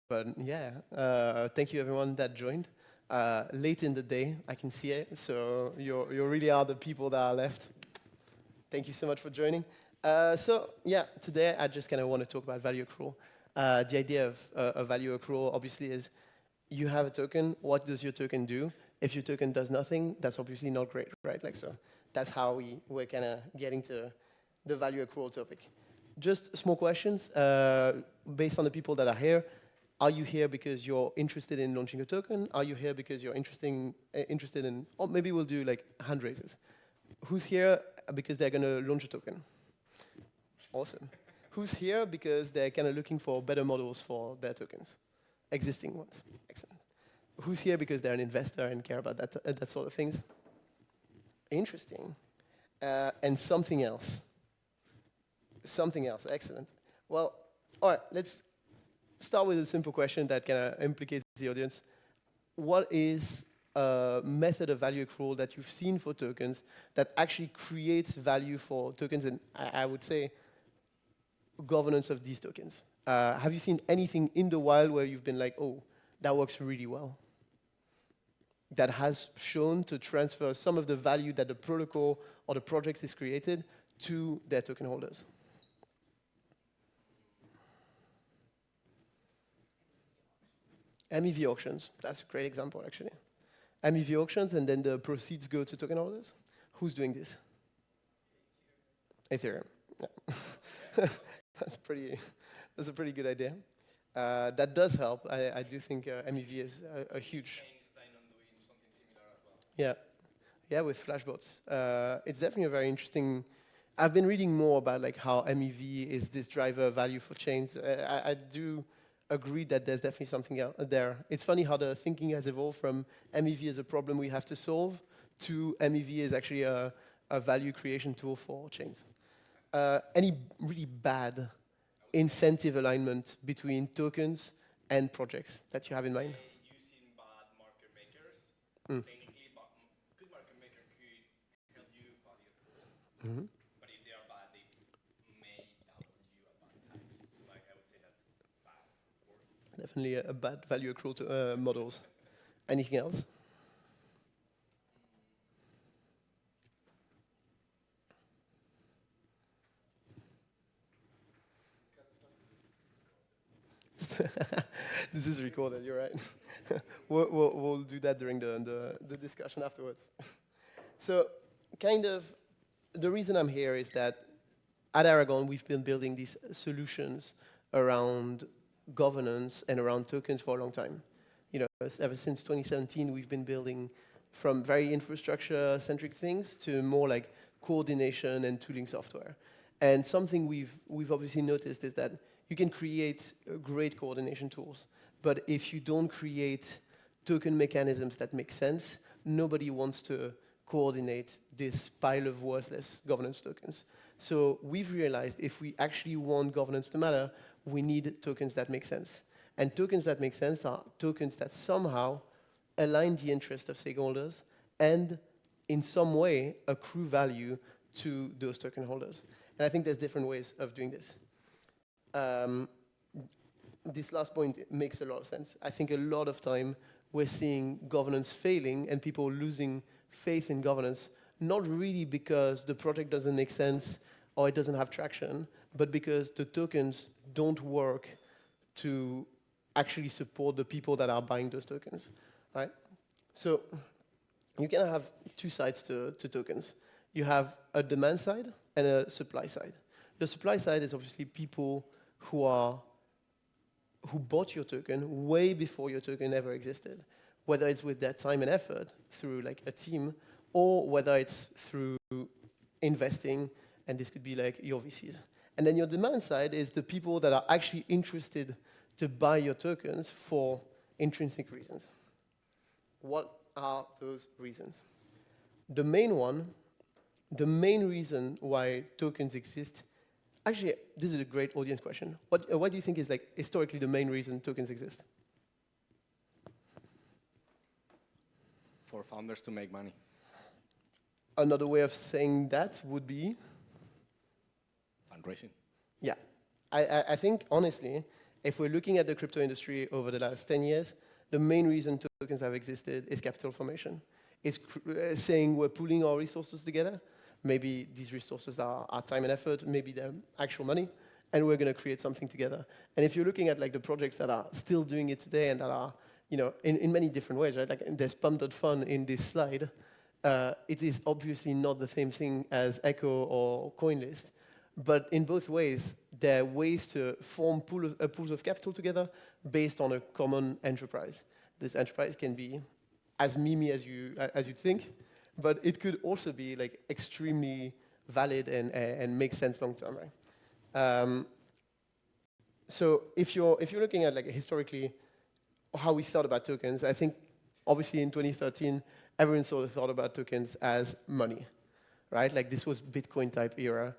But yeah, thank you everyone that joined. Late in the day, I can see it. So you really are the people that are left. Thank you so much for joining. So yeah, today I just kind of want to talk about value accrual. The idea of a value accrual obviously is you have a token. What does your token do? If your token does nothing, that's obviously not great, right? Like so, that's how we're kind of getting to the value accrual topic. Just small questions based on the people that are here. Are you here because you're interested in launching a token? Are you here because you're interested in, or maybe we'll do like hand raises. Who's here because they're going to launch a token? Awesome. Who's here because they're kind of looking for better models for their tokens? Existing ones. Excellent. Who's here because they're an investor and care about that sort of things? Interesting. And something else. Something else. Excellent. Well, all right, let's start with a simple question that kind of implicates the audience. What is a method of value accrual that you've seen for tokens that actually creates value for tokens and I would say governance of these tokens? Have you seen anything in the wild where you've been like, oh, that works really well? That has shown to transfer some of the value that the protocol or the project is created to their token holders? MEV auctions, that's a great example, actually. MEV auctions, and then the proceeds go to token holders. Who's doing this? Ethereum. Yeah. That's a pretty good idea. That does help. I do think MEV is a huge. Yeah, yeah, with flashbots. It's definitely a very interesting. I've been reading more about like how MEV is this driver value for chains. I do agree that there's definitely something else there. It's funny how the thinking has evolved from MEV as a problem we have to solve to MEV is actually a value creation tool for chains. Any really bad incentive alignment between tokens and projects that you have in mind? Using bad market makers. Technically, good market maker could help you value accrual. But if they are bad, they may doubt you at bad times. So like, I would say that's bad, worse. Definitely a bad value accrual to, models. Anything else? This is recorded, you're right. we'll do that during the discussion afterwards. So, kind of, the reason I'm here is that at Aragon, we've been building these solutions around governance and around tokens for a long time. You know, ever since 2017, we've been building from very infrastructure-centric things to more like coordination and tooling software. And something we've obviously noticed is that you can create great coordination tools, but if you don't create token mechanisms that make sense, nobody wants to coordinate this pile of worthless governance tokens. So we've realized if we actually want governance to matter, we need tokens that make sense. And tokens that make sense are tokens that somehow align the interest of stakeholders and in some way accrue value to those token holders. And I think there's different ways of doing this. This last point makes a lot of sense. I think a lot of time we're seeing governance failing and people losing faith in governance, not really because the project doesn't make sense or it doesn't have traction, but because the tokens don't work to actually support the people that are buying those tokens, right? So you can have two sides to tokens. You have a demand side and a supply side. The supply side is obviously people who bought your token way before your token ever existed, whether it's with their time and effort through like a team, or whether it's through investing, and this could be like your VCs. And then your demand side is the people that are actually interested to buy your tokens for intrinsic reasons. What are those reasons? The main reason why tokens exist. Actually, this is a great audience question. What do you think is like historically the main reason tokens exist? For founders to make money. Another way of saying that would be? Fundraising. Yeah. I think, honestly, if we're looking at the crypto industry over the last 10 years, the main reason tokens have existed is capital formation. It's saying we're pooling our resources together. Maybe these resources are time and effort, maybe they're actual money, and we're going to create something together. And if you're looking at like the projects that are still doing it today and that are, you know, in many different ways, right? Like there's Pump.Fun in this slide. It is obviously not the same thing as Echo or CoinList, but in both ways, there are ways to form pools of capital together based on a common enterprise. This enterprise can be as memey as you think, but it could also be like extremely valid and make sense long term, right? So if you're looking at like historically how we thought about tokens, I think obviously in 2013 everyone sort of thought about tokens as money, right? Like this was Bitcoin type era.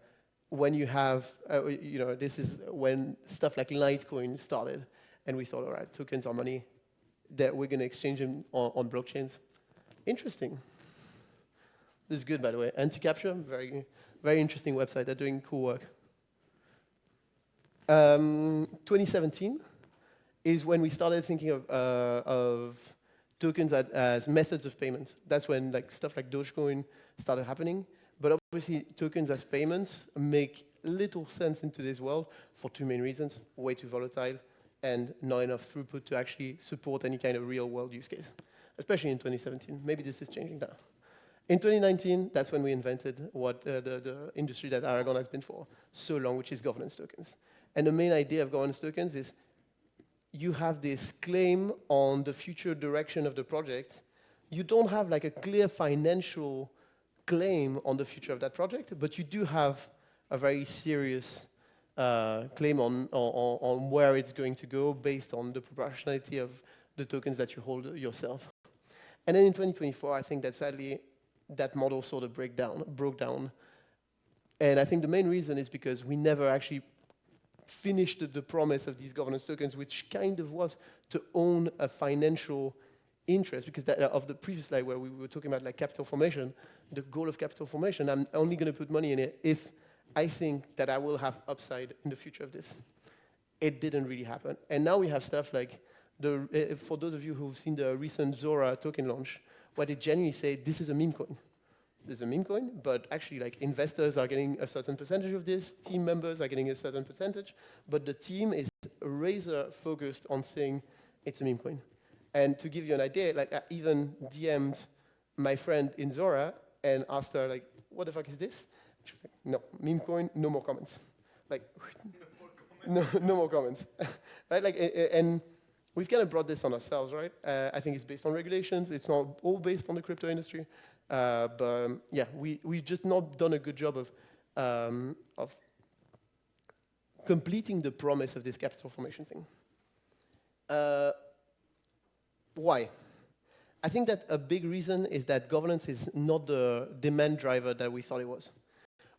When you have, you know, this is when stuff like Litecoin started, and we thought, all right, tokens are money that we're going to exchange them on blockchains. Interesting. This is good, by the way. Anti-Capture, very, very interesting website. They're doing cool work. 2017 is when we started thinking of tokens as methods of payment. That's when like stuff like Dogecoin started happening. But obviously, tokens as payments make little sense in today's world for two main reasons: way too volatile and not enough throughput to actually support any kind of real-world use case, especially in 2017. Maybe this is changing now. In 2019, that's when we invented what the industry that Aragon has been for so long, which is governance tokens. And the main idea of governance tokens is you have this claim on the future direction of the project. You don't have like a clear financial claim on the future of that project, but you do have a very serious claim on where it's going to go based on the proportionality of the tokens that you hold yourself. And then in 2024, I think that sadly, that model sort of broke down. And I think the main reason is because we never actually finished the promise of these governance tokens, which kind of was to own a financial interest, because of the previous slide where we were talking about like capital formation, the goal of capital formation, I'm only going to put money in it if I think that I will have upside in the future of this. It didn't really happen. And now we have stuff like, for those of you who've seen the recent Zora token launch, where they genuinely say, this is a meme coin. There's a meme coin, but actually like investors are getting a certain percentage of this, team members are getting a certain percentage, but the team is razor focused on saying it's a meme coin. And to give you an idea, like I even DM'd my friend in Zora and asked her like, what the fuck is this? She was like, no, meme coin, no more comments. Like, no more comments. Right? Like, and we've kind of brought this on ourselves, right? I think it's based on regulations. It's not all based on the crypto industry. But yeah, we've just not done a good job of completing the promise of this capital formation thing. Why? I think that a big reason is that governance is not the demand driver that we thought it was.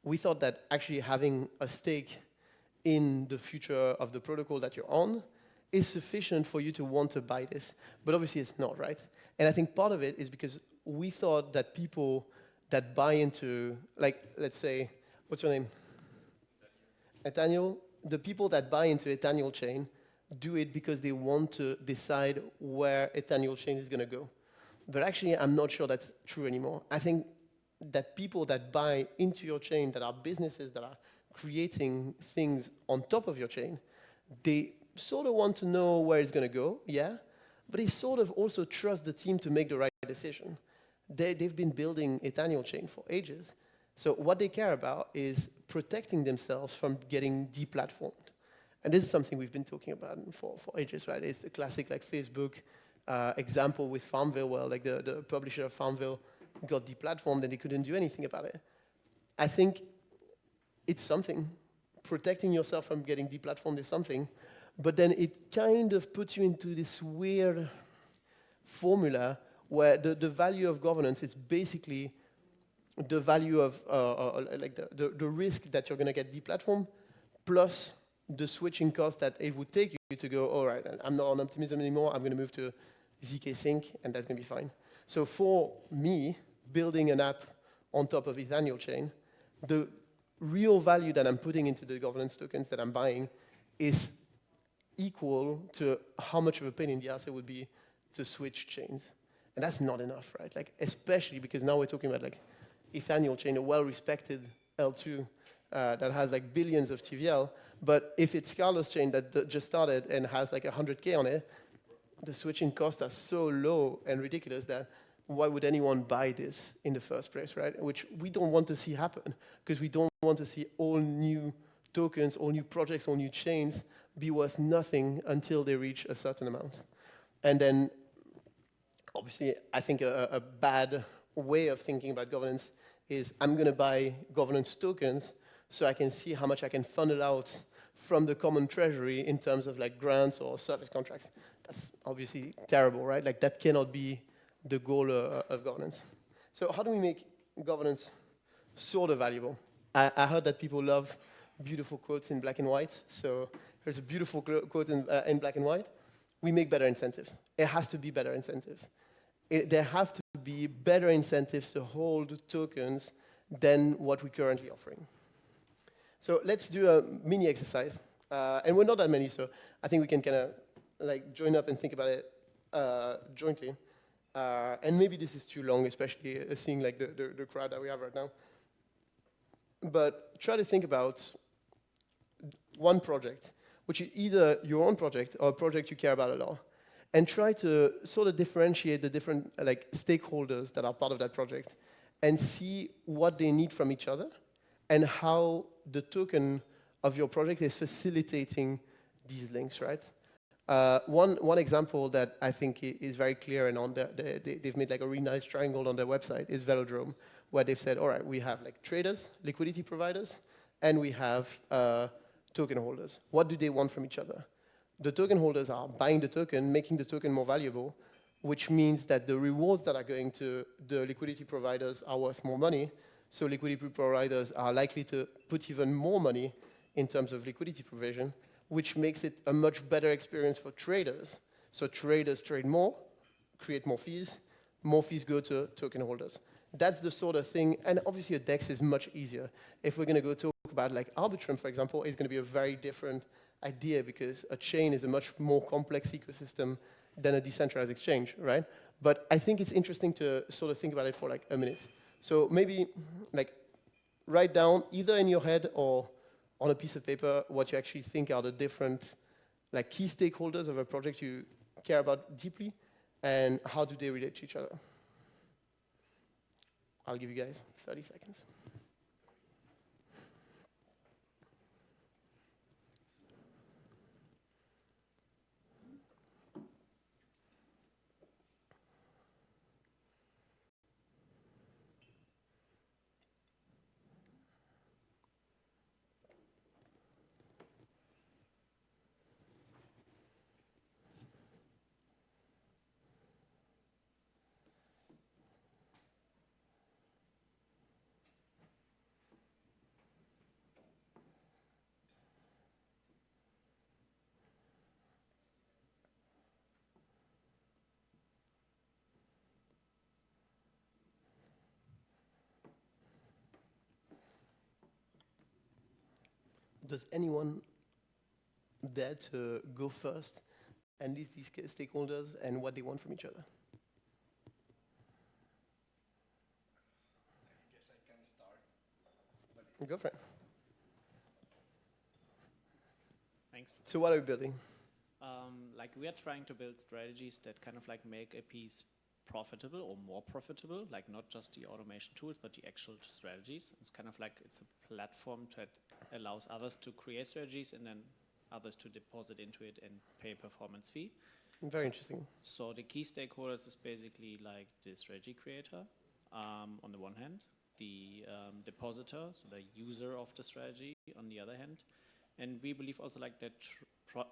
We thought that actually having a stake in the future of the protocol that you're on is sufficient for you to want to buy this. But obviously it's not, right? And I think part of it is because we thought that people that buy into, like, let's say, what's your name? Ethereum. The people that buy into Ethereum chain do it because they want to decide where Ethereum chain is going to go. But actually, I'm not sure that's true anymore. I think that people that buy into your chain, that are businesses that are creating things on top of your chain, they sort of want to know where it's going to go, yeah, but they sort of also trust the team to make the right decision. They've been building Ethereum chain for ages. So what they care about is protecting themselves from getting deplatformed. And this is something we've been talking about for ages, right? It's the classic like Facebook example with Farmville, where like the publisher of Farmville got deplatformed and they couldn't do anything about it. I think it's something. Protecting yourself from getting deplatformed is something, but then it kind of puts you into this weird formula where the value of governance is basically the value of like the risk that you're going to get deplatformed plus the switching cost that it would take you to go, all right, I'm not on Optimism anymore, I'm going to move to ZK Sync, and that's going to be fine. So for me, building an app on top of Ethereum chain, the real value that I'm putting into the governance tokens that I'm buying is equal to how much of a pain in the ass it would be to switch chains. And that's not enough, right? Like, especially because now we're talking about like Ethereum chain, a well-respected L2 that has like billions of TVL. But if it's Carlos chain that just started and has like 100K on it, the switching costs are so low and ridiculous that why would anyone buy this in the first place, right? Which we don't want to see happen, because we don't want to see all new tokens, all new projects, all new chains be worth nothing until they reach a certain amount. And then, obviously, I think a bad way of thinking about governance is I'm going to buy governance tokens so I can see how much I can funnel out from the common treasury in terms of like grants or service contracts. That's obviously terrible, right? Like that cannot be the goal of governance. So how do we make governance sort of valuable? I heard that people love beautiful quotes in black and white. So here's a beautiful quote in black and white. We make better incentives. It has to be better incentives. There have to be better incentives to hold tokens than what we're currently offering. So let's do a mini exercise. And we're not that many, so I think we can kind of like join up and think about it jointly. And maybe this is too long, especially seeing like the crowd that we have right now. But try to think about one project, which is either your own project or a project you care about a lot, and try to sort of differentiate the different like stakeholders that are part of that project and see what they need from each other and how the token of your project is facilitating these links, right? One example that I think is very clear, and on they've made like a really nice triangle on their website, is Velodrome, where they've said, all right, we have like traders, liquidity providers, and we have token holders. What do they want from each other? The token holders are buying the token, making the token more valuable, which means that the rewards that are going to the liquidity providers are worth more money. So liquidity providers are likely to put even more money in terms of liquidity provision, which makes it a much better experience for traders. So traders trade more, create more fees go to token holders. That's the sort of thing, and obviously a DEX is much easier. If we're going to go talk about like Arbitrum, for example, it's going to be a very different idea because a chain is a much more complex ecosystem than a decentralized exchange, right? But I think it's interesting to sort of think about it for like a minute. So maybe like write down either in your head or on a piece of paper what you actually think are the different like key stakeholders of a project you care about deeply and how do they relate to each other. I'll give you guys 30 seconds. Does anyone dare to go first and list these stakeholders and what they want from each other? I guess I can start. Go for it. Thanks. So what are we building? Like we are trying to build strategies that kind of like make a piece profitable or more profitable, like not just the automation tools, but the actual strategies. It's kind of like it's a platform that allows others to create strategies and then others to deposit into it and pay a performance fee. Very interesting. So the key stakeholders is basically like the strategy creator on the one hand, the depositor, so the user of the strategy on the other hand. And we believe also like that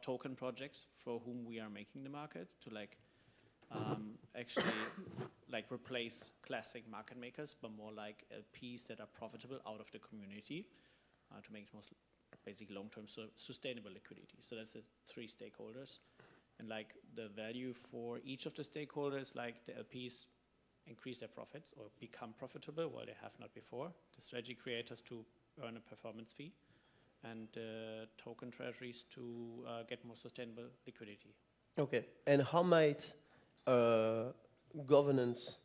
token projects for whom we are making the market to like actually like replace classic market makers, but more like LPs that are profitable out of the community to make it most basic long-term sustainable liquidity. So that's the three stakeholders. And like the value for each of the stakeholders, like the LPs increase their profits or become profitable while they have not before. The strategy creators to earn a performance fee. and token treasuries to get more sustainable liquidity. Okay. And how might a governance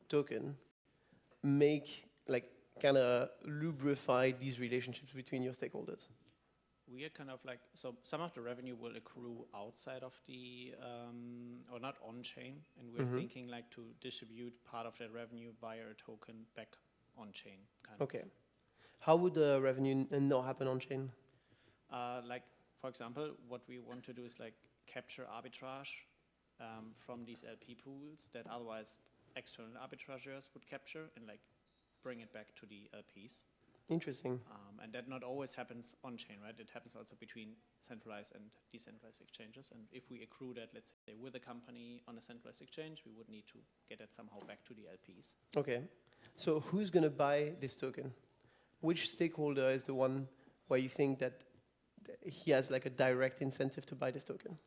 token make, like, kind of lubrify these relationships between your stakeholders? We are kind of like, so some of the revenue will accrue outside of the, or not on-chain, and we're thinking like to distribute part of that revenue via a token back on-chain, kind Okay. How would the revenue not happen on chain? Like, for example, what we want to do is like capture arbitrage from these LP pools that otherwise external arbitrageurs would capture and like bring it back to the LPs. Interesting. And that not always happens on-chain, right? It happens also between centralized and decentralized exchanges. And if we accrue that, let's say, with a company on a centralized exchange, we would need to get it somehow back to the LPs. Okay. So who's going to buy this token? Which stakeholder is the one where you think that he has like a direct incentive to buy this token?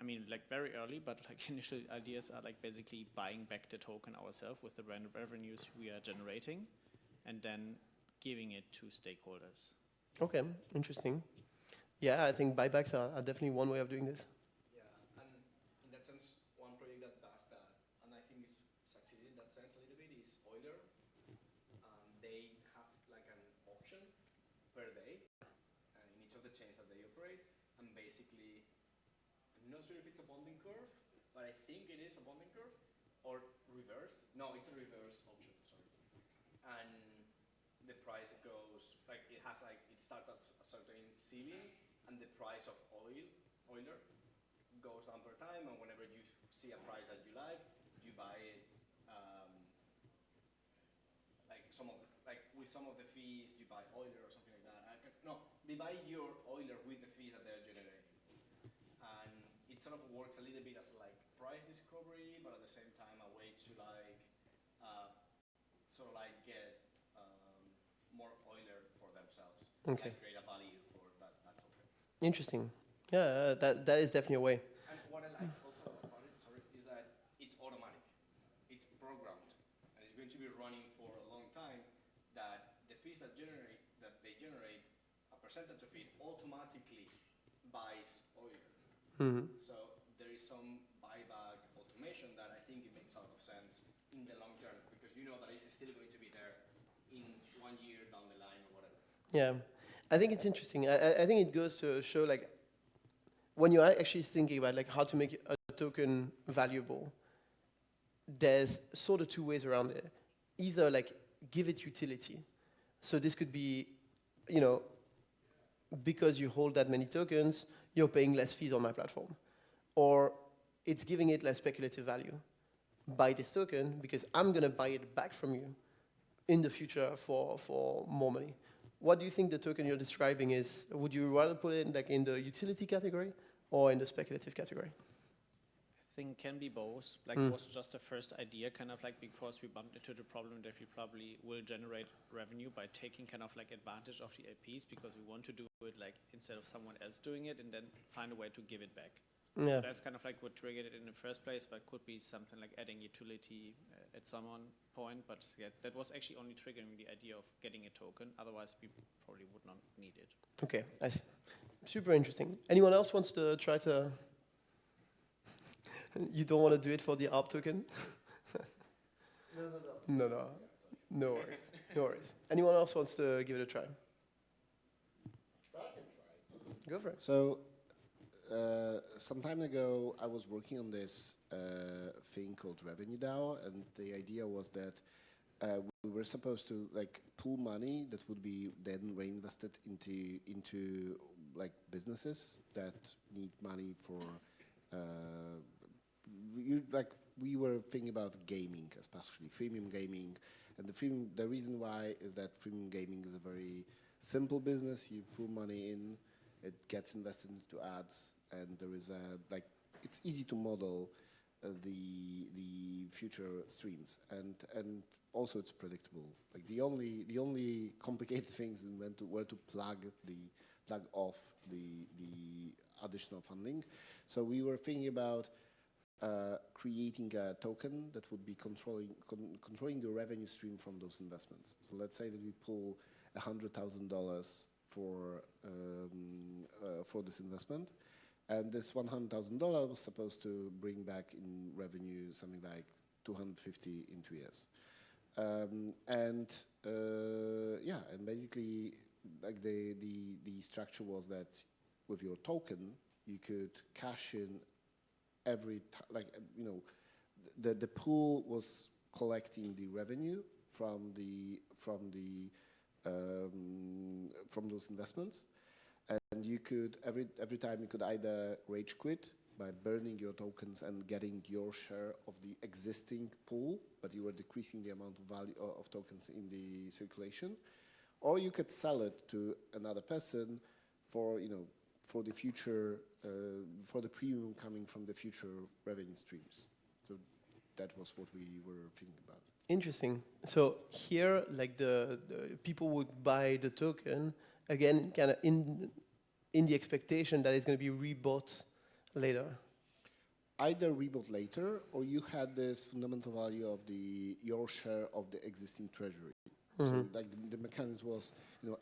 I mean, like very early, but like initial ideas are like basically buying back the token ourselves with the revenues we are generating and then giving it to stakeholders. Okay, interesting. Yeah, I think buybacks are definitely one way of doing this. Yeah, and in that sense, one project that does that, and I think is succeeded in that sense a little bit, is Euler. They have like an auction per day in each of the chains that they operate, and basically, I'm not sure if it's a bonding curve, but I think it is a bonding curve, or reverse. No, it's a reverse auction, sorry. And the price goes, like it has like, it starts at a certain ceiling, and the price of Euler goes down per time, and whenever you see a price that you like, you buy it. Like with some of the fees, you buy Euler or something like that. No, they buy your Euler with the fees that they're generating, and it sort of works a little bit as like price discovery, but at the same time a way to like sort of like get more Euler for themselves, Okay. and create a value for that token. Interesting. Yeah, that is definitely a way. And what I like also about it, sorry, is that it's automatic. It's programmed, and it's going to be running for a long time. That the fees that they generate, a percentage of it automatically buys Euler. So there is some buyback automation that I think it makes a lot of sense in the long term, because you know that it's still going to be there in 1 year down the line or whatever. Yeah, I think it's interesting. I think it goes to show, like, when you're actually thinking about like how to make a token valuable, there's sort of two ways around it. Either like give it utility. So this could be, you know, because you hold that many tokens, you're paying less fees on my platform. Or it's giving it less speculative value. Buy this token because I'm going to buy it back from you in the future for more money. What do you think the token you're describing is? Would you rather put it like in the utility category or in the speculative category? I think can be both. Like it was just the first idea, kind of like because we bumped into the problem that we probably will generate revenue by taking kind of like advantage of the LPs, because we want to do it like instead of someone else doing it and then find a way to give it back. Yeah. So that's kind of like what triggered it in the first place, but could be something like adding utility at some point. But yeah, that was actually only triggering the idea of getting a token. Otherwise, we probably would not need it. Okay, I see. Super interesting. Anyone else wants to try to? You don't want to do it for the ARP token? No. No worries. No worries. Anyone else wants to give it a try? I can try. Go for it. So, some time ago, I was working on this thing called Revenue DAO, and the idea was that we were supposed to like pool money that would be then reinvested into like businesses that need money for. We were thinking about gaming, especially freemium gaming, and the reason why is that freemium gaming is a very simple business. You put money in, it gets invested into ads, and there is it's easy to model the future streams, and also it's predictable. Like the only complicated things is where to plug off the additional funding. So we were thinking about creating a token that would be controlling the revenue stream from those investments. So let's say that we pull $100,000 for this investment. And this $100,000 was supposed to bring back in revenue something like 250 in 2 years. And basically, like the structure was that with your token, you could cash in every the pool was collecting the revenue from those investments, and you could every time you could either rage quit by burning your tokens and getting your share of the existing pool, but you were decreasing the amount of value of tokens in the circulation, or you could sell it to another person for the future, for the premium coming from the future revenue streams. So that was what we were thinking about. Interesting. So here, like the people would buy the token again, kind of in the expectation that it's going to be rebought later. Either rebought later, or you had this fundamental value of your share of the existing treasury. Mm-hmm. So, like the mechanism was,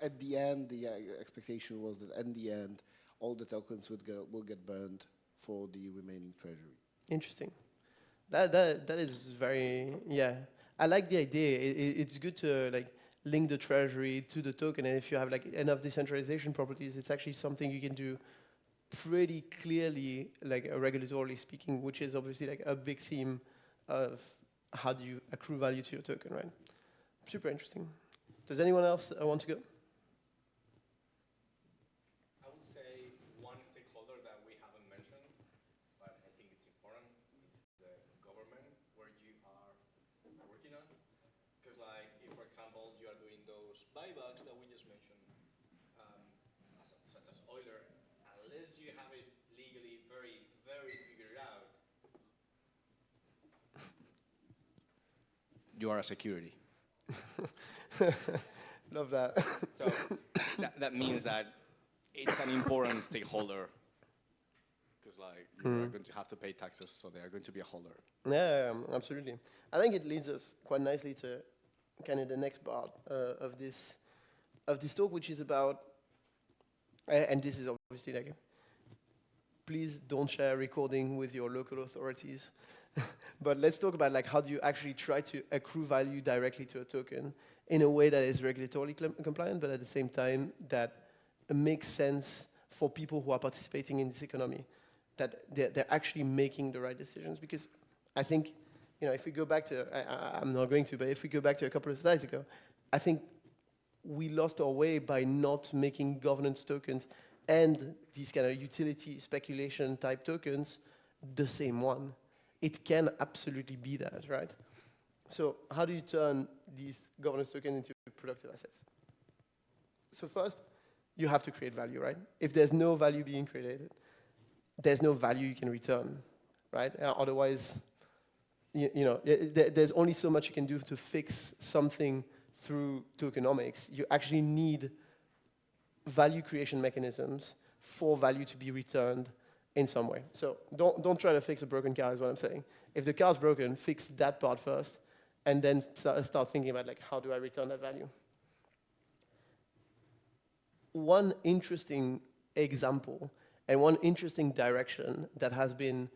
at the end, the expectation was that at the end, all the tokens will get burned for the remaining treasury. Interesting. That is very, yeah. I like the idea. It's good to like link the treasury to the token, and if you have like enough decentralization properties, it's actually something you can do pretty clearly, like regulatorily speaking, which is obviously like a big theme of how do you accrue value to your token, right? Super interesting. Does anyone else want to go? I would say one stakeholder that we haven't mentioned, but I think it's important, is the government where you are working on. Because like, if for example, you are doing those buybacks that we just mentioned, such as Euler, unless you have it legally very, very figured out, you are a security. Love that. So that means that it's an important stakeholder, because like you're going to have to pay taxes, so they are going to be a holder. Yeah, absolutely. I think it leads us quite nicely to kind of the next part of this talk, which is about, and this is obviously like, please don't share recording with your local authorities. But let's talk about like how do you actually try to accrue value directly to a token in a way that is regulatorily compliant, but at the same time that makes sense for people who are participating in this economy, that they're actually making the right decisions. Because I think, if we go back to, I'm not going to, but if we go back to a couple of slides ago, I think we lost our way by not making governance tokens and these kind of utility speculation type tokens the same one. It can absolutely be that, right? So how do you turn these governance tokens into productive assets? So first, you have to create value, right? If there's no value being created, there's no value you can return, right? Otherwise, there's only so much you can do to fix something through tokenomics. You actually need value creation mechanisms for value to be returned in some way. So don't try to fix a broken car is what I'm saying. If the car's broken, fix that part first, and then start thinking about like, how do I return that value? One interesting example and one interesting direction that has been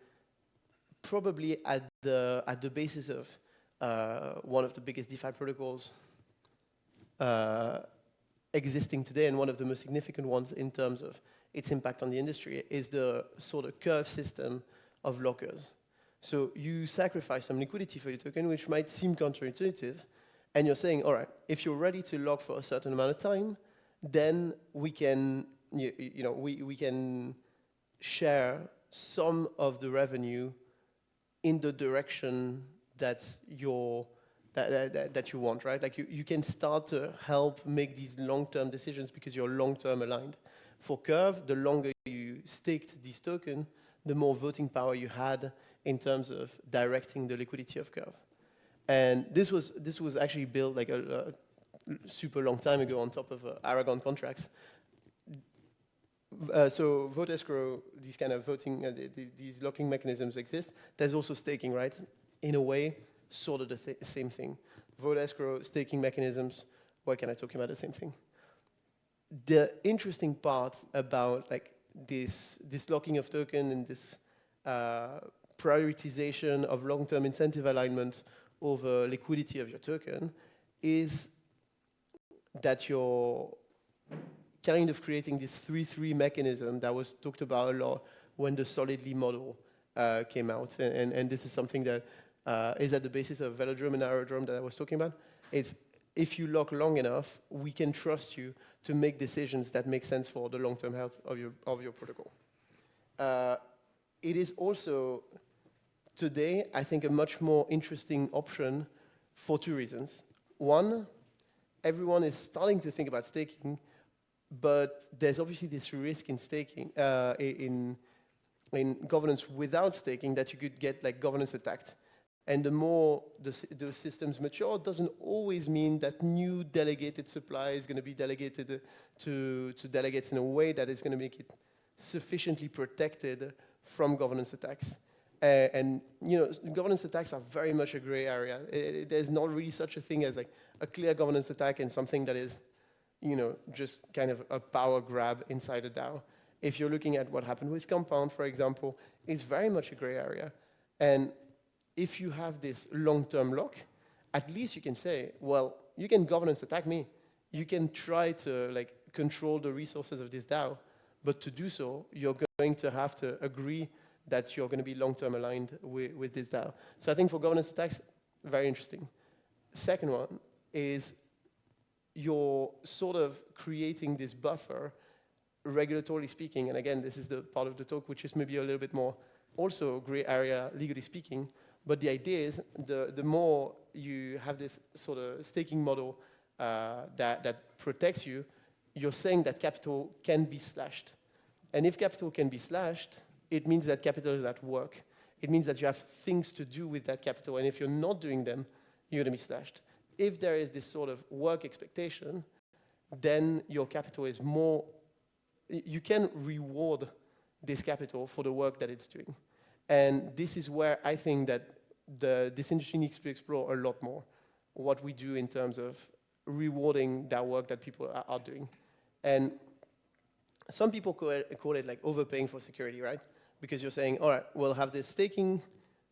probably at the basis of one of the biggest DeFi protocols existing today, and one of the most significant ones in terms of its impact on the industry, is the sort of curve system of lockers. So you sacrifice some liquidity for your token, which might seem counterintuitive, and you're saying, all right, if you're ready to lock for a certain amount of time, then we can, we can share some of the revenue in the direction that you want, right? Like you can start to help make these long-term decisions because you're long-term aligned. For Curve, the longer you staked this token, the more voting power you had in terms of directing the liquidity of Curve. And this was actually built like a super long time ago on top of Aragon contracts. So vote escrow, these kind of voting, these locking mechanisms exist. There's also staking, right? In a way, sort of the same thing. Vote escrow, staking mechanisms, why can I talk about the same thing? the interesting part about like this locking of token and this prioritization of long-term incentive alignment over liquidity of your token is that you're kind of creating this 3-3 mechanism that was talked about a lot when the Solidly model came out. And this is something that is at the basis of Velodrome and Aerodrome that I was talking about. It's if you lock long enough, we can trust you to make decisions that make sense for the long-term health of your protocol. It is also, today, I think, a much more interesting option for 2 reasons. One, everyone is starting to think about staking, but there's obviously this risk in staking, in governance without staking, that you could get like governance attacked. And the more those systems mature, it doesn't always mean that new delegated supply is going to be delegated to delegates in a way that is going to make it sufficiently protected from governance attacks. And you know, governance attacks are very much a gray area. There's not really such a thing as like a clear governance attack and something that is, you know, just kind of a power grab inside a DAO. If you're looking at what happened with Compound, for example, it's very much a gray area. And if you have this long-term lock, at least you can say, well, you can governance attack me. You can try to like control the resources of this DAO, but to do so, you're going to have to agree that you're going to be long-term aligned with this DAO. So I think for governance attacks, very interesting. Second one is you're sort of creating this buffer, regulatorily speaking, and again, this is the part of the talk which is maybe a little bit more also gray area, legally speaking, but the idea is the more you have this sort of staking model that protects you, you're saying that capital can be slashed. And if capital can be slashed, it means that capital is at work. It means that you have things to do with that capital, and if you're not doing them, you're going to be slashed. If there is this sort of work expectation, then your capital is more, you can reward this capital for the work that it's doing. And this is where I think that this industry needs to explore a lot more what we do in terms of rewarding that work that people are doing. And some people call it like overpaying for security, right? Because you're saying, all right, we'll have this staking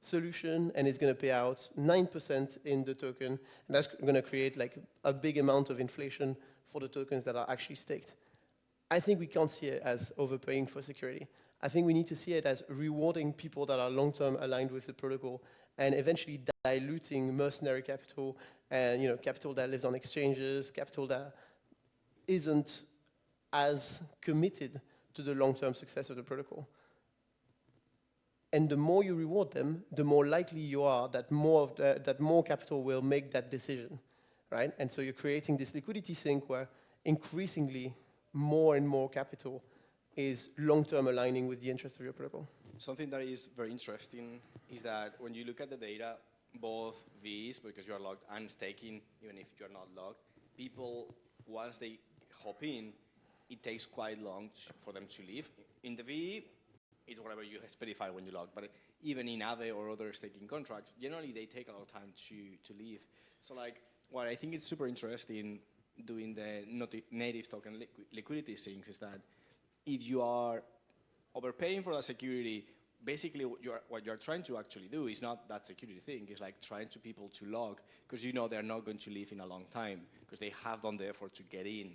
solution and it's going to pay out 9% in the token, and that's going to create like a big amount of inflation for the tokens that are actually staked. I think we can't see it as overpaying for security. I think we need to see it as rewarding people that are long-term aligned with the protocol and eventually diluting mercenary capital and, you know, capital that lives on exchanges, capital that isn't as committed to the long-term success of the protocol. And the more you reward them, the more likely you are that more capital will make that decision, right? And so you're creating this liquidity sink where increasingly more and more capital is long-term aligning with the interest of your protocol. Something that is very interesting is that when you look at the data, both VEs, because you are logged, and staking, even if you're not logged, people, once they hop in, it takes quite long for them to leave. In the VE, it's whatever you specify when you log, but even in Aave or other staking contracts, generally they take a lot of time to leave. So like, what I think is super interesting doing the native token liquidity sinks is that if you are overpaying for that security, basically what you're trying to actually do is not that security thing, it's like trying to people to log, because you know they're not going to leave in a long time, because they have done the effort to get in.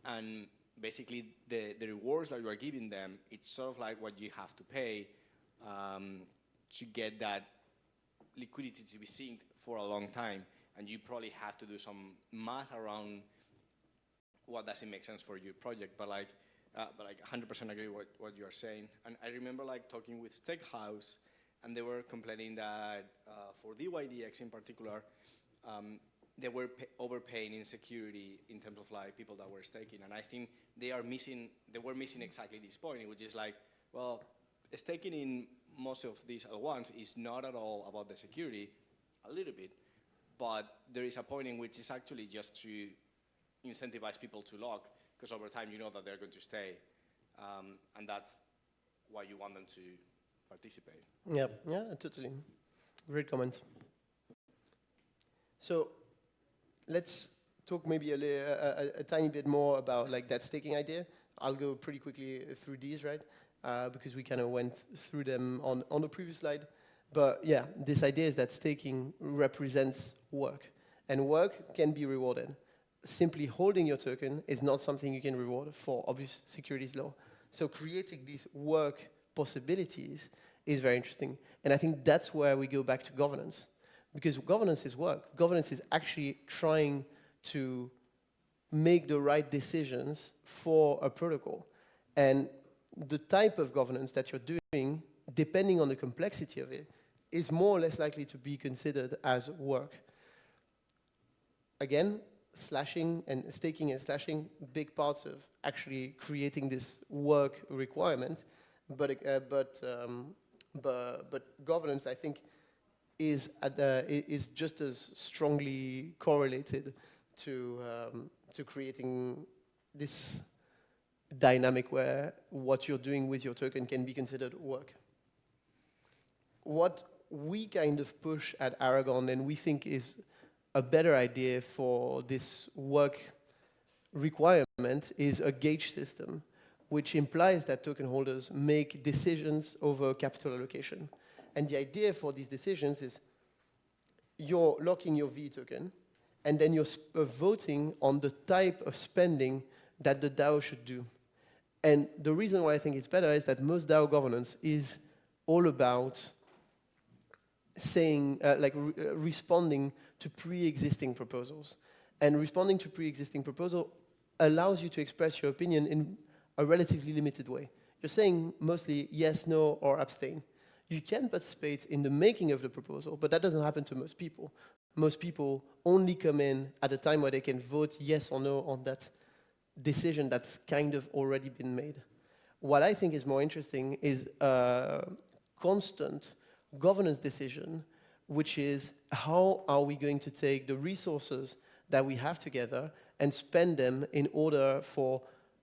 And basically the rewards that you are giving them, it's sort of like what you have to pay to get that liquidity to be synced for a long time. And you probably have to do some math around what doesn't make sense for your project, but like 100% agree with what you are saying. And I remember like talking with Stakehouse, and they were complaining that for DYDX in particular, they were overpaying in security in terms of like people that were staking. And I think they were missing exactly this point, which is like, well, staking in most of these at once is not at all about the security, a little bit, but there is a point in which it's actually just to incentivize people to lock, because over time you know that they're going to stay, and that's why you want them to participate. Yeah, totally. Great comment. So let's talk maybe a tiny bit more about like that staking idea. I'll go pretty quickly through these, right? Because we kind of went through them on the previous slide. But yeah, this idea is that staking represents work, and work can be rewarded. Simply holding your token is not something you can reward for obvious securities law. So creating these work possibilities is very interesting. And I think that's where we go back to governance. Because governance is work. Governance is actually trying to make the right decisions for a protocol. And the type of governance that you're doing, depending on the complexity of it, is more or less likely to be considered as work. Again, slashing and staking and slashing, big parts of actually creating this work requirement. But governance, I think, is just as strongly correlated to creating this dynamic where what you're doing with your token can be considered work. What we kind of push at Aragon and we think is a better idea for this work requirement is a gauge system, which implies that token holders make decisions over capital allocation. And the idea for these decisions is you're locking your V token, and then you're voting on the type of spending that the DAO should do. And the reason why I think it's better is that most DAO governance is all about saying, responding to pre-existing proposals. And responding to pre-existing proposal allows you to express your opinion in a relatively limited way. You're saying mostly yes, no, or abstain. You can participate in the making of the proposal, but that doesn't happen to most people. Most people only come in at a time where they can vote yes or no on that decision that's kind of already been made. What I think is more interesting is a constant governance decision, which is how are we going to take the resources that we have together and spend them in order for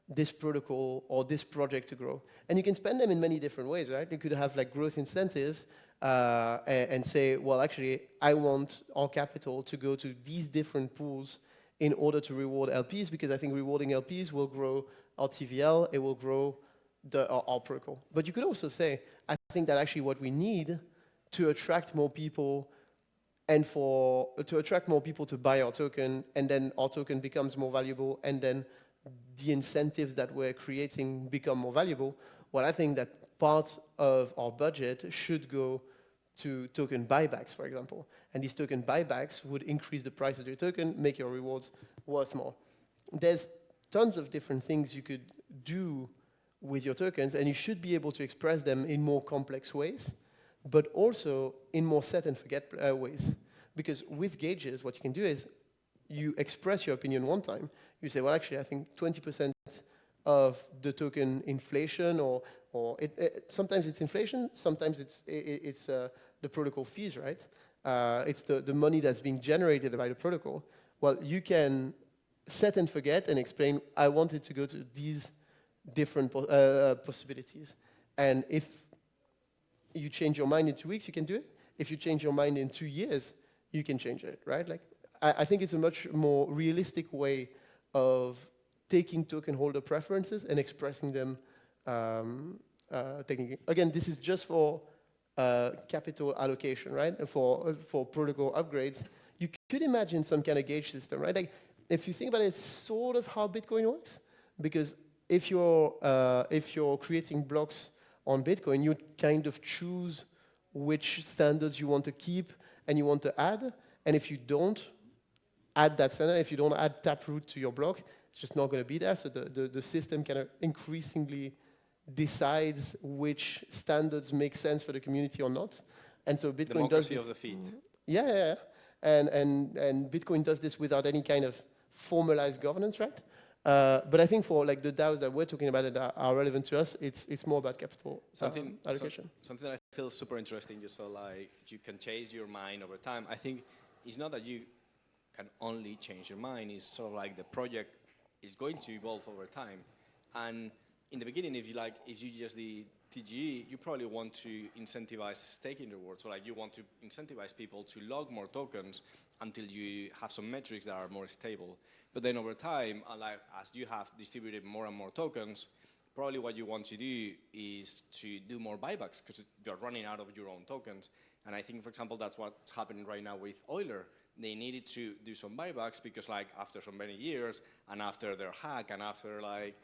this protocol or this project to grow. And you can spend them in many different ways, right? You could have like growth incentives and say, well, actually, I want our capital to go to these different pools in order to reward LPs, because I think rewarding LPs will grow our TVL, it will grow our protocol. But you could also say, I think that actually what we need to attract more people and to attract more people to buy our token, and then our token becomes more valuable, and then the incentives that we're creating become more valuable. Well, I think that part of our budget should go to token buybacks, for example. And these token buybacks would increase the price of your token, make your rewards worth more. There's tons of different things you could do with your tokens, and you should be able to express them in more complex ways, but also in more set and forget ways. Because with gauges, what you can do is you express your opinion one time. You say, well, actually, I think 20% of the token inflation, or sometimes it's inflation, sometimes it's the protocol fees, right? It's the money that's being generated by the protocol. Well, you can set and forget and explain, I want it to go to these different possibilities. And if you change your mind in 2 weeks, you can do it. If you change your mind in 2 years, you can change it, right? Like, I think it's a much more realistic way of taking token holder preferences and expressing them technically. Again, this is just for capital allocation, right? And for protocol upgrades. You could imagine some kind of gauge system, right? Like, if you think about it, it's sort of how Bitcoin works. Because if you're creating blocks on Bitcoin, you kind of choose which standards you want to keep and you want to add. And if you don't add that standard, if you don't add Taproot to your block, it's just not going to be there. So the system kind of increasingly decides which standards make sense for the community or not. And so Bitcoin does this. Democracy of the feet. Yeah. And Bitcoin does this without any kind of formalized governance, right? But I think for like the DAOs that we're talking about that are relevant to us, it's more about capital allocation. Something I feel super interesting, just so like you can change your mind over time. I think it's not that you can only change your mind. It's sort of like the project is going to evolve over time. And in the beginning, if you just TGE, you probably want to incentivize staking rewards. So like you want to incentivize people to log more tokens until you have some metrics that are more stable. But then over time, like as you have distributed more and more tokens, probably what you want to do is to do more buybacks because you're running out of your own tokens. And I think, for example, that's what's happening right now with Euler. They needed to do some buybacks because like after so many years and after their hack and after like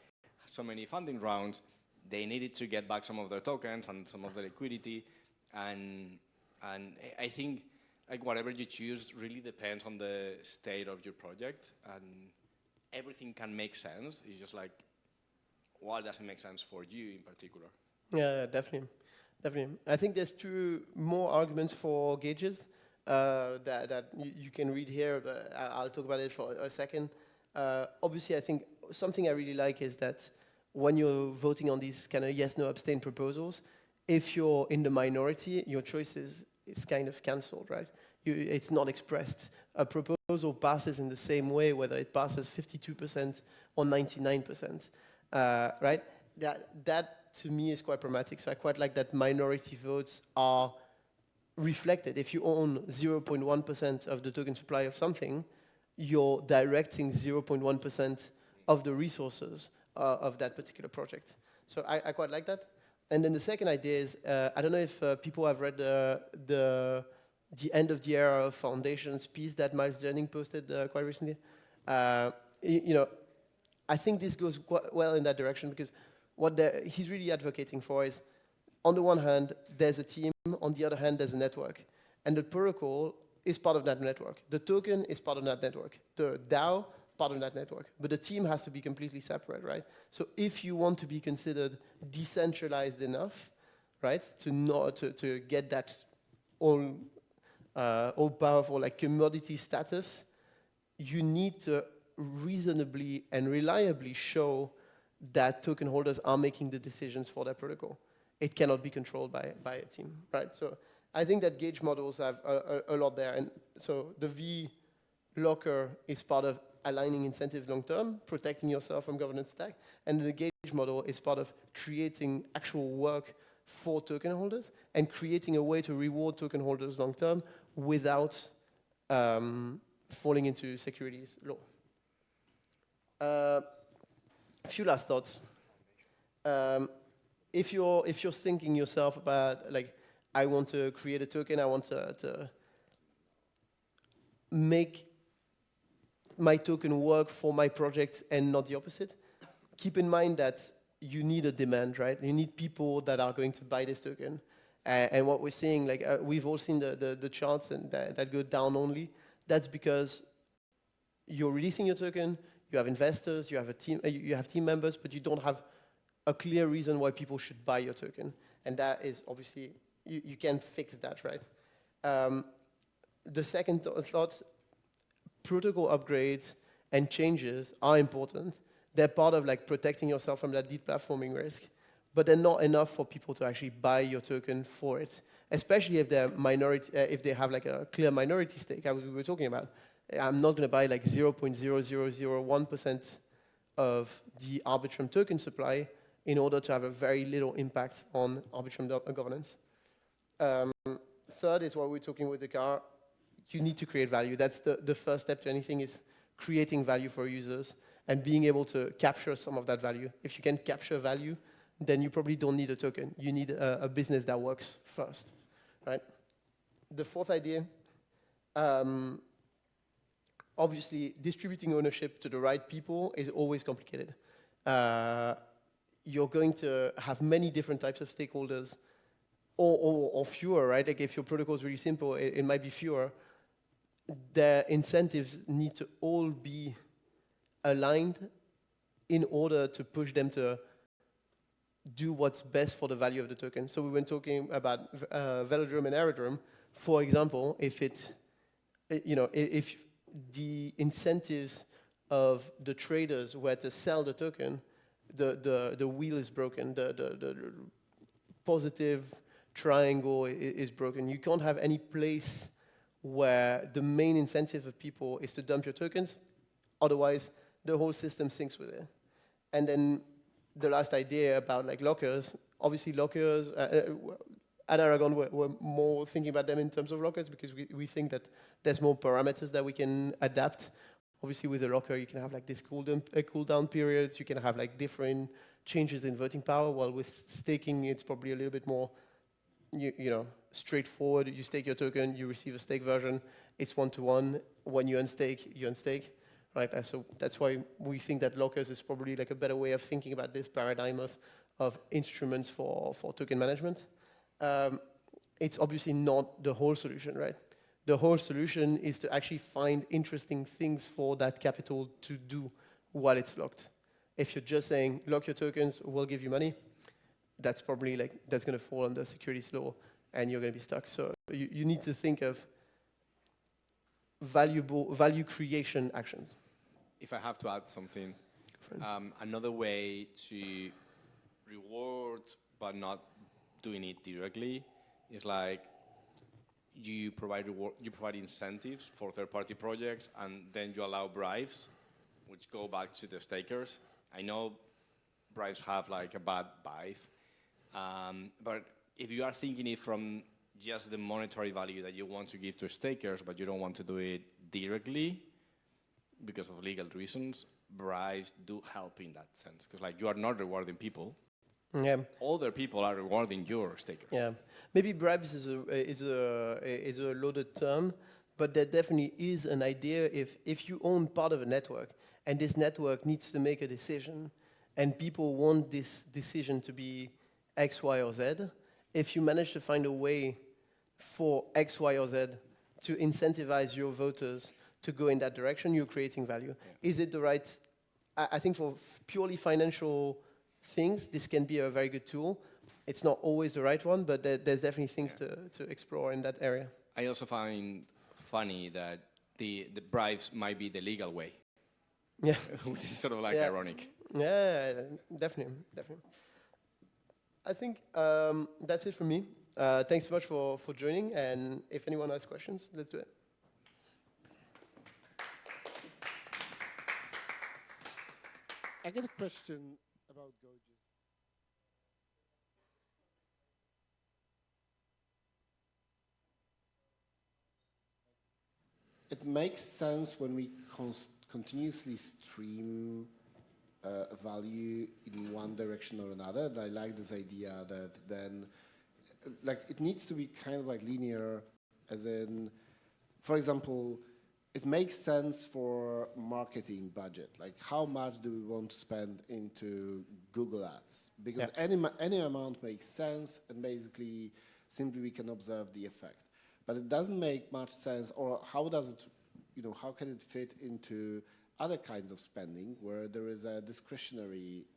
so many funding rounds, they needed to get back some of their tokens and some of the liquidity. And I think like whatever you choose really depends on the state of your project, and everything can make sense. It's just like what doesn't make sense for you in particular. Yeah, definitely. Definitely. I think there's two more arguments for gauges that you can read here, but I'll talk about it for a second. Obviously, I think something I really like is that when you're voting on these kind of yes, no, abstain proposals, if you're in the minority, your choice is kind of cancelled, right? It's not expressed. A proposal passes in the same way, whether it passes 52% or 99%, right? That to me is quite pragmatic. So I quite like that minority votes are reflected. If you own 0.1% of the token supply of something, you're directing 0.1% of the resources of that particular project. So I quite like that. And then the second idea is, I don't know if people have read the end of the era of foundations piece that Miles Jennings posted quite recently. You know, I think this goes quite well in that direction because what he's really advocating for is, on the one hand, there's a team, on the other hand, there's a network. And the protocol is part of that network. The token is part of that network. The DAO, part of that network. But the team has to be completely separate, right? So if you want to be considered decentralized enough, right, to get that all-powerful like commodity status, you need to reasonably and reliably show that token holders are making the decisions for their protocol. It cannot be controlled by a team, right? So I think that gauge models have a lot there. And so the V locker is part of aligning incentives long-term, protecting yourself from governance stack. And the gauge model is part of creating actual work for token holders and creating a way to reward token holders long-term without falling into securities law. A few last thoughts. If you're thinking yourself about like, I want to create a token, I want to make my token work for my project and not the opposite, keep in mind that you need a demand, right? You need people that are going to buy this token. And what we're seeing, like we've all seen the charts and that go down only. That's because you're releasing your token, you have investors, you have a team, you have team members, but you don't have a clear reason why people should buy your token. And that is obviously, you can't fix that, right? The second thought, protocol upgrades and changes are important. They're part of like protecting yourself from that deplatforming risk, but they're not enough for people to actually buy your token for it, especially if they're minority, if they have like a clear minority stake, as we were talking about. I'm not going to buy like 0.0001% of the Arbitrum token supply in order to have a very little impact on Arbitrum governance. Third is what we're talking with the car. You need to create value. That's the first step to anything, is creating value for users and being able to capture some of that value. If you can capture value, then you probably don't need a token. You need a business that works first, right? The fourth idea, obviously, distributing ownership to the right people is always complicated. You're going to have many different types of stakeholders, or fewer, right? Like if your protocol is really simple, it might be fewer. Their incentives need to all be aligned in order to push them to do what's best for the value of the token. So we were talking about velodrome and aerodrome. For example, if the incentives of the traders were to sell the token, the wheel is broken. The positive triangle is broken. You can't have any place where the main incentive of people is to dump your tokens. Otherwise, the whole system syncs with it. And then the last idea about like lockers, obviously lockers. At Aragon, we're more thinking about them in terms of lockers because we think that there's more parameters that we can adapt. Obviously, with a locker, you can have like this cool down periods. You can have like different changes in voting power. While with staking, it's probably a little bit more, you know, straightforward. You stake your token, you receive a stake version. It's one-to-one. When you unstake, you unstake, right? So that's why we think that lockers is probably like a better way of thinking about this paradigm of instruments for token management. It's obviously not the whole solution, right? The whole solution is to actually find interesting things for that capital to do while it's locked. If you're just saying, lock your tokens, we'll give you money, that's probably like, that's going to fall under securities law and you're going to be stuck. So you need to think of value creation actions. If I have to add something, another way to reward but not doing it directly is like you provide incentives for third-party projects, and then you allow bribes, which go back to the stakers. I know bribes have like a bad vibe, but if you are thinking it from just the monetary value that you want to give to stakers, but you don't want to do it directly because of legal reasons, bribes do help in that sense, because like you are not rewarding people. Yeah. Other people are rewarding your stakers. Yeah. Maybe bribes is a loaded term, but there definitely is an idea if you own part of a network and this network needs to make a decision and people want this decision to be X, Y, or Z, if you manage to find a way for X, Y, or Z to incentivize your voters to go in that direction, you're creating value. Yeah. Is it the right... I think for purely financial things, this can be a very good tool. It's not always the right one, but there's definitely things to explore in that area. I also find funny that the bribes might be the legal way. Yeah. Which is sort of like ironic. Yeah, definitely. I think that's it for me. Thanks so much for joining, and if anyone has questions, let's do it. I got a question about Gauges. It makes sense when we continuously stream value in one direction or another. And I like this idea that then, like, it needs to be kind of like linear, as in, for example, it makes sense for marketing budget. Like, how much do we want to spend into Google Ads? Because any amount makes sense, and basically, simply we can observe the effect. But it doesn't make much sense, or how does it, how can it fit into other kinds of spending where there is a discretionary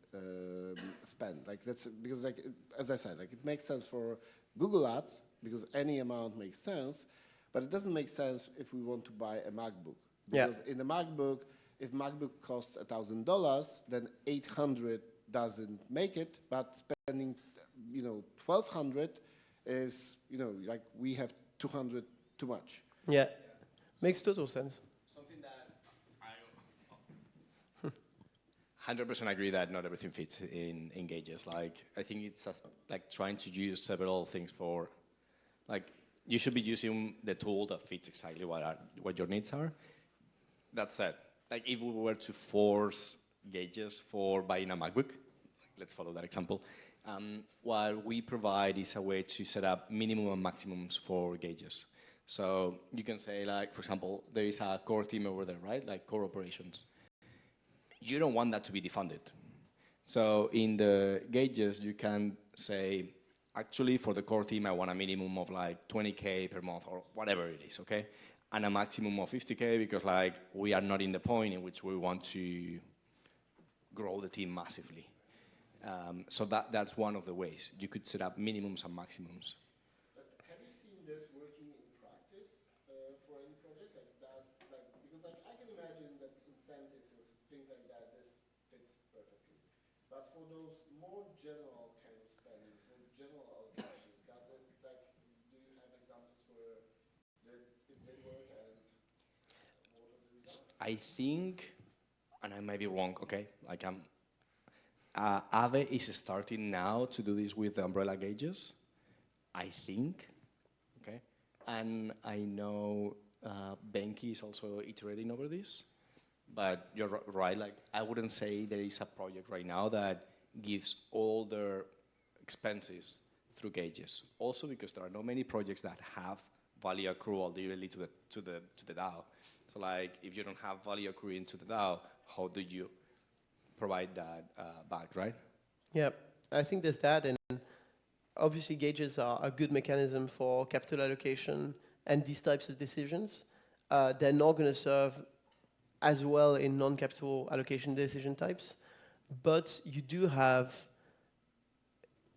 spend? Like, that's because, like, as I said, like, it makes sense for Google Ads because any amount makes sense. But it doesn't make sense if we want to buy a MacBook. Because in a MacBook, if MacBook costs $1,000, then 800 doesn't make it, but spending, 1,200 is, like we have 200 too much. Yeah, makes total sense. Something that I 100% agree that not everything fits in Gauges. Like, I think it's like trying to use several things for, like, you should be using the tool that fits exactly what your needs are. That said, like if we were to force Gauges for buying a MacBook, let's follow that example, what we provide is a way to set up minimum and maximums for Gauges. So you can say, like, for example, there is a core team over there, right? Like core operations. You don't want that to be defunded. So in the Gauges, you can say, actually, for the core team, I want a minimum of like 20K per month or whatever it is, okay? And a maximum of 50K because like we are not in the point in which we want to grow the team massively. So that's one of the ways. You could set up minimums and maximums. But have you seen this working in practice for any project? Because I can imagine that incentives and things like that, this fits perfectly. But for those more general kind of spending, general allocations, do you have examples where it did work and what was the result? I think, and I might be wrong, okay? Like Aave is starting now to do this with umbrella gauges, I think. Okay, and I know Benki is also iterating over this. But you're right. Like I wouldn't say there is a project right now that gives all their expenses through gauges. Also because there are not many projects that have value accrual directly to the DAO. So like if you don't have value accruing to the DAO, how do you provide that back, right? Yeah, I think there's that, and obviously gauges are a good mechanism for capital allocation and these types of decisions. They're not going to serve as well in non-capital allocation decision types, but you do have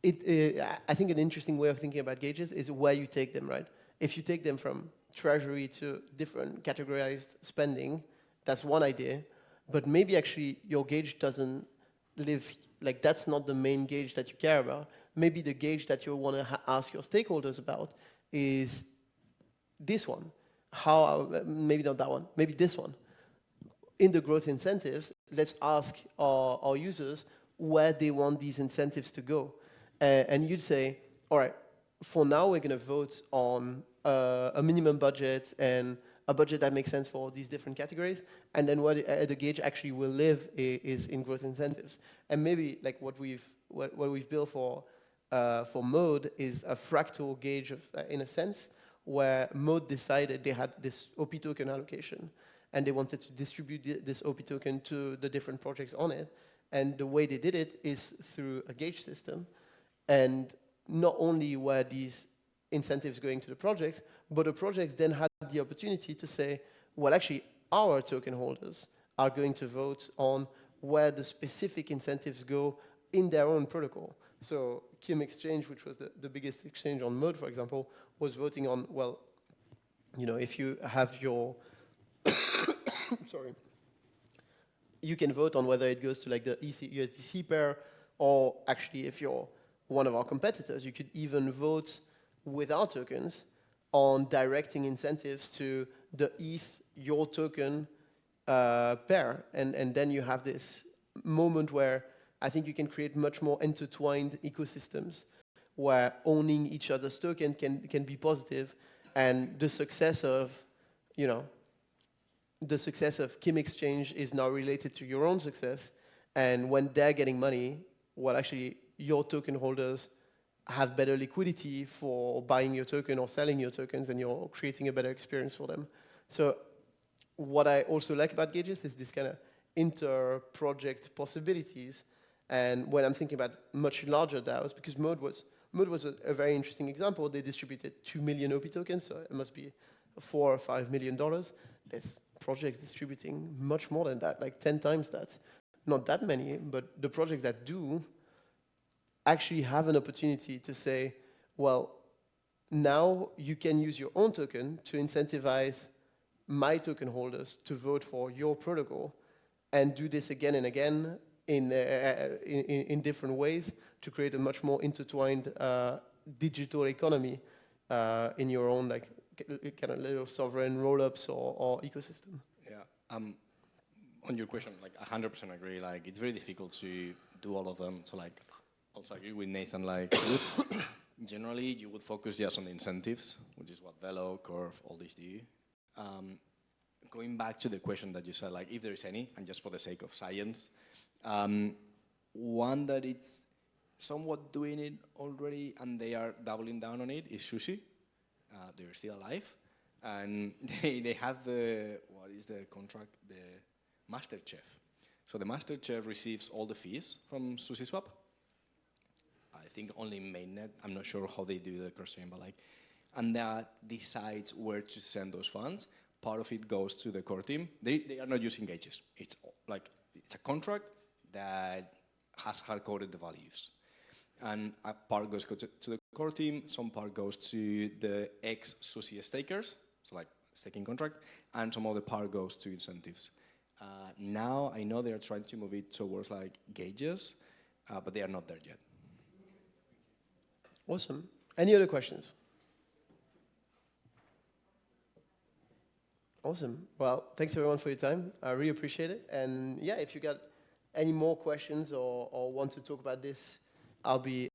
it. I think an interesting way of thinking about gauges is where you take them, right? If you take them from treasury to different categorized spending, that's one idea, but maybe actually your gauge doesn't live, like that's not the main gauge that you care about. Maybe the gauge that you want to ask your stakeholders about is this one. Maybe not that one, maybe this one. In the growth incentives, let's ask our users where they want these incentives to go. And you'd say, all right, for now, we're going to vote on a minimum budget and a budget that makes sense for these different categories. And then what the gauge actually will live is in growth incentives. And maybe like what we've built for Mode is a fractal gauge of, in a sense, where Mode decided they had this OP token allocation, and they wanted to distribute this OP token to the different projects on it. And the way they did it is through a gauge system. And not only were these incentives going to the projects, but the projects then had the opportunity to say, well, actually, our token holders are going to vote on where the specific incentives go in their own protocol. So Kim Exchange, which was the biggest exchange on Mode, for example, was voting on, well, you know, if you have your sorry, you can vote on whether it goes to like the USDC pair, or actually if you're one of our competitors, you could even vote with our tokens on directing incentives to the ETH, your token pair. And then you have this moment where I think you can create much more intertwined ecosystems where owning each other's token can be positive, and the success of, you know, the success of Kim Exchange is now related to your own success. And when they're getting money, well, actually, your token holders have better liquidity for buying your token or selling your tokens, and you're creating a better experience for them. So what I also like about gauges is this kind of inter-project possibilities. And when I'm thinking about much larger DAOs, because Mode was a very interesting example. They distributed 2 million OP tokens, so it must be $4 or $5 million. There's projects distributing much more than that, like 10 times that. Not that many, but the projects that do actually have an opportunity to say, well, now you can use your own token to incentivize my token holders to vote for your protocol, and do this again and again in different ways to create a much more intertwined digital economy in your own like kind of little sovereign roll-ups or ecosystem. Yeah. On your question, like 100% agree. Like it's very difficult to do all of them. So like, also agree with Nathan. Like generally, you would focus just on the incentives, which is what Velo, Curve, all these do. Going back to the question that you said, like if there is any, and just for the sake of science, one that it's somewhat doing it already, and they are doubling down on it, is Sushi. They're still alive, and they have the, what is the contract? The Master Chef. So the Master Chef receives all the fees from SushiSwap. I think only mainnet. I'm not sure how they do the cross-chain, but like, and that decides where to send those funds. Part of it goes to the core team. They are not using gauges. It's like, it's a contract that has hard-coded the values. And a part goes to the core team, some part goes to the ex-Sushi stakers, so like staking contract, and some other part goes to incentives. Now I know they are trying to move it towards like gauges, but they are not there yet. Awesome. Any other questions? Awesome. Well, thanks everyone for your time. I really appreciate it. And yeah, if you got any more questions or want to talk about this, I'll be